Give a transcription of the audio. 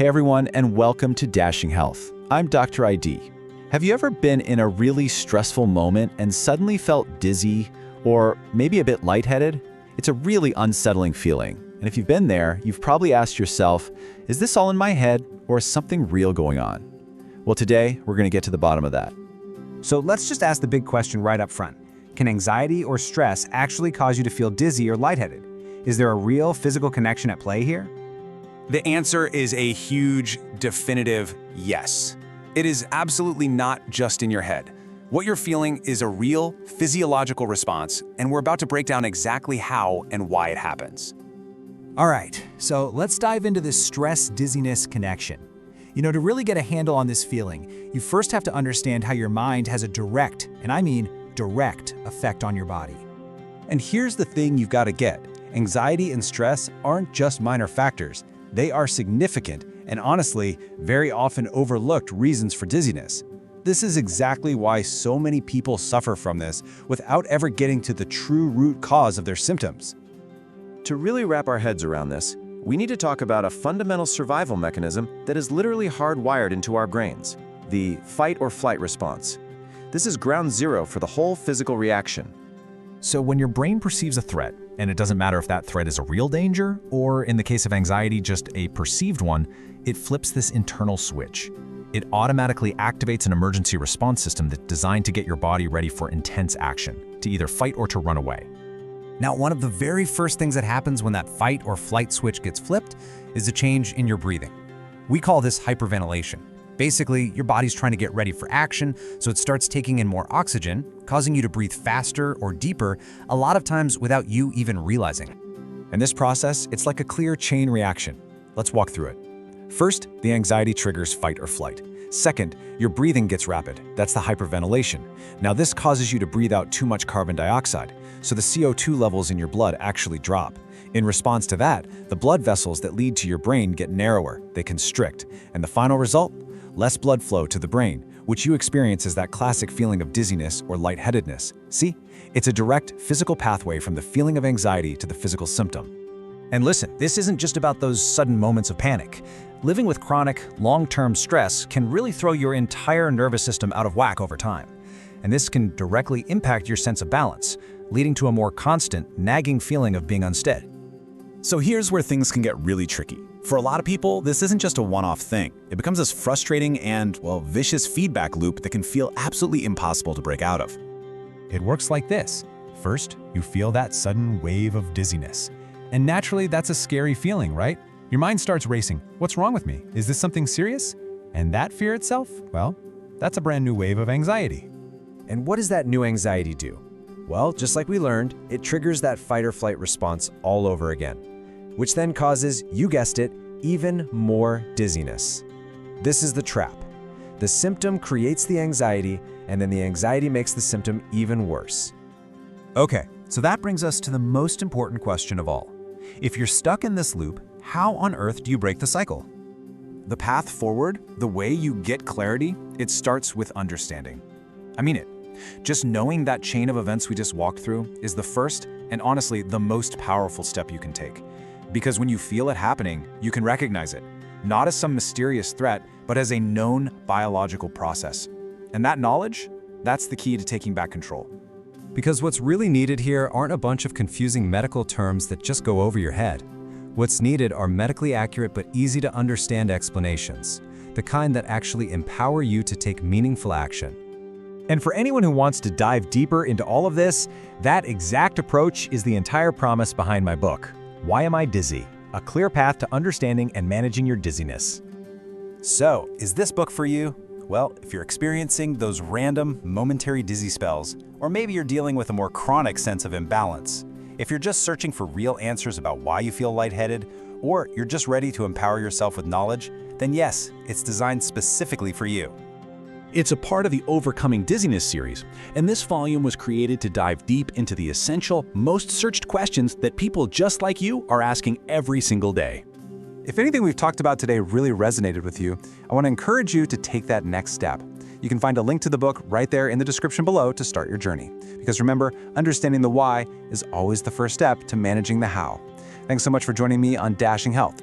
Hey everyone, and welcome to Dashing Health. I'm Dr. ID. Have you ever been in a really stressful moment and suddenly felt dizzy or maybe a bit lightheaded? It's a really unsettling feeling. And if you've been there, you've probably asked yourself, is this all in my head or is something real going on? Well, today we're going to get to the bottom of that. So let's just ask the big question right up front. Can anxiety or stress actually cause you to feel dizzy or lightheaded? Is there a real physical connection at play here? The answer is a huge, definitive yes. It is absolutely not just in your head. What you're feeling is a real physiological response, and we're about to break down exactly how and why it happens. All right, so let's dive into this stress-dizziness connection. To really get a handle on this feeling, you first have to understand how your mind has a direct, and I mean direct, effect on your body. And here's the thing you've got to get. Anxiety and stress aren't just minor factors. They are significant and honestly, very often overlooked reasons for dizziness. This is exactly why so many people suffer from this without ever getting to the true root cause of their symptoms. To really wrap our heads around this, we need to talk about a fundamental survival mechanism that is literally hardwired into our brains, the fight or flight response. This is ground zero for the whole physical reaction. So when your brain perceives a threat, and it doesn't matter if that threat is a real danger, or in the case of anxiety, just a perceived one, it flips this internal switch. It automatically activates an emergency response system that's designed to get your body ready for intense action, to either fight or to run away. Now, one of the very first things that happens when that fight or flight switch gets flipped is a change in your breathing. We call this hyperventilation. Basically, your body's trying to get ready for action, so it starts taking in more oxygen, causing you to breathe faster or deeper, a lot of times without you even realizing. And this process, it's like a clear chain reaction. Let's walk through it. First, the anxiety triggers fight or flight. Second, your breathing gets rapid. That's the hyperventilation. Now this causes you to breathe out too much carbon dioxide, so the CO2 levels in your blood actually drop. In response to that, the blood vessels that lead to your brain get narrower, they constrict, and the final result? Less blood flow to the brain, which you experience as that classic feeling of dizziness or lightheadedness. See, it's a direct physical pathway from the feeling of anxiety to the physical symptom. And listen, this isn't just about those sudden moments of panic. Living with chronic, long-term stress can really throw your entire nervous system out of whack over time. And this can directly impact your sense of balance, leading to a more constant, nagging feeling of being unsteady. So here's where things can get really tricky. For a lot of people, this isn't just a one-off thing. It becomes this frustrating and, well, vicious feedback loop that can feel absolutely impossible to break out of. It works like this. First, you feel that sudden wave of dizziness. And naturally, that's a scary feeling, right? Your mind starts racing. What's wrong with me? Is this something serious? And that fear itself, well, that's a brand new wave of anxiety. And what does that new anxiety do? Well, just like we learned, it triggers that fight or flight response all over again, which then causes, you guessed it, even more dizziness. This is the trap. The symptom creates the anxiety, and then the anxiety makes the symptom even worse. Okay, so that brings us to the most important question of all. If you're stuck in this loop, how on earth do you break the cycle? The path forward, the way you get clarity, it starts with understanding. I mean it. Just knowing that chain of events we just walked through is the first and honestly the most powerful step you can take. Because when you feel it happening, you can recognize it, not as some mysterious threat, but as a known biological process. And that knowledge, that's the key to taking back control. Because what's really needed here aren't a bunch of confusing medical terms that just go over your head. What's needed are medically accurate but easy to understand explanations, the kind that actually empower you to take meaningful action. And for anyone who wants to dive deeper into all of this, that exact approach is the entire promise behind my book, Why Am I Dizzy? A clear path to understanding and managing your dizziness. So, is this book for you? Well, if you're experiencing those random, momentary dizzy spells, or maybe you're dealing with a more chronic sense of imbalance, if you're just searching for real answers about why you feel lightheaded, or you're just ready to empower yourself with knowledge, then yes, it's designed specifically for you. It's a part of the Overcoming Dizziness series, and this volume was created to dive deep into the essential, most searched questions that people just like you are asking every single day. If anything we've talked about today really resonated with you, I want to encourage you to take that next step. You can find a link to the book right there in the description below to start your journey. Because remember, understanding the why is always the first step to managing the how. Thanks so much for joining me on Dashing Health.